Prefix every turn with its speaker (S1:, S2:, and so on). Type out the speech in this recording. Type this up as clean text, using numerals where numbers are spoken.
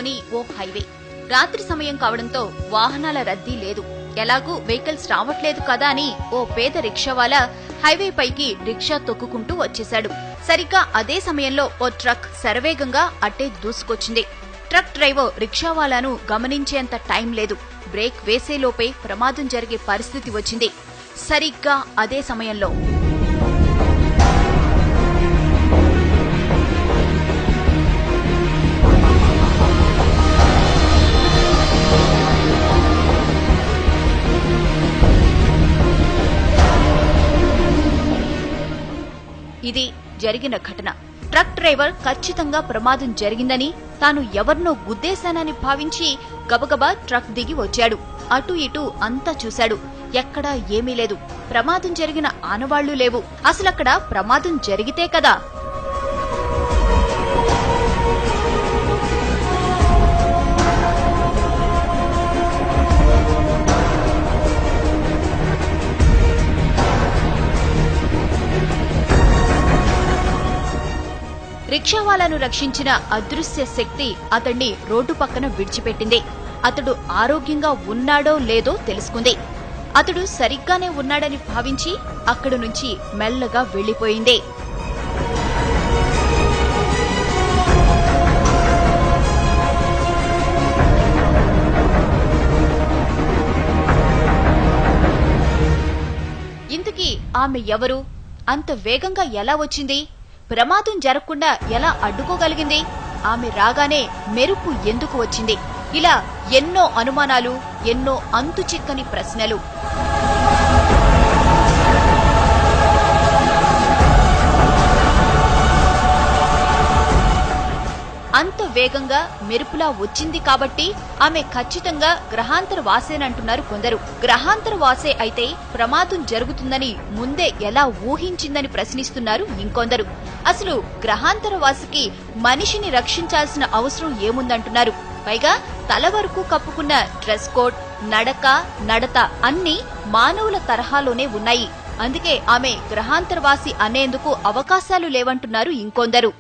S1: మధ్యలోని ఓ highway. రాత్రి సమయం కావడంతో వాహనాల రద్దీ లేదు. ఎలాగూ వెహికల్స్ రావట్లేదు కదా అని ఓ పేద రిక్షావాలా హైవే పైకి రిక్షా తొక్కుకుంటూ వచ్చేశాడు. సరిగ్గా అదే సమయంలో ఓ ట్రక్ శరవేగంగా అట్టే దూసుకొచ్చింది. ట్రక్ డ్రైవర్ రిక్షావాలాను గమనించేంత టైం లేదు. బ్రేక్ వేసేలోపే ప్రమాదం జరిగే పరిస్థితి వచ్చింది. సరిగ్గా అదే సమయంలో ఇది జరిగిన ఘటన. ట్రక్ డ్రైవర్ ఖచ్చితంగా ప్రమాదం జరిగిందని, తాను ఎవరినో గుద్దేశానని భావించి గబగబా ట్రక్ దిగి వచ్చాడు. అటు ఇటు అంతా చూశాడు. ఎక్కడా ఏమీ లేదు. ప్రమాదం జరిగిన ఆనవాళ్లు లేవు. అసలక్కడ ప్రమాదం జరిగితే కదా. రిక్షావాలాను రక్షించిన అదృశ్య శక్తి అతణ్ణి రోడ్డు పక్కన విడిచిపెట్టింది. అతడు ఆరోగ్యంగా ఉన్నాడో లేదో తెలుసుకుంది. అతడు సరిగ్గానే ఉన్నాడని భావించి అక్కడి నుంచి మెల్లగా వెళ్లిపోయింది. ఇంతకీ ఆమె ఎవరు? అంత వేగంగా ఎలా వచ్చింది? ప్రమాదం జరగకుండా ఎలా అడ్డుకోగలిగింది? ఆమె రాగానే మెరుపు ఎందుకు వచ్చింది? ఇలా ఎన్నో అనుమానాలు, ఎన్నో అంతుచిక్కని ప్రశ్నలు. అంత వేగంగా మెరుపులా వచ్చింది కాబట్టి ఆమె ఖచ్చితంగా గ్రహాంతర వాసేనంటున్నారు కొందరు. గ్రహాంతర వాసే అయితే ప్రమాదం జరుగుతుందని ముందే ఎలా ఊహించిందని ప్రశ్నిస్తున్నారు ఇంకొందరు. అసలు గ్రహాంతర వాసికి మనిషిని రక్షించాల్సిన అవసరం ఏముందంటున్నారు. పైగా తల వరకు కప్పుకున్న డ్రెస్ కోడ్, నడక, నడత అన్నీ మానవుల తరహాలోనే ఉన్నాయి. అందుకే ఆమె గ్రహాంతరవాసి అనేందుకు అవకాశాలు లేవంటున్నారు ఇంకొందరు.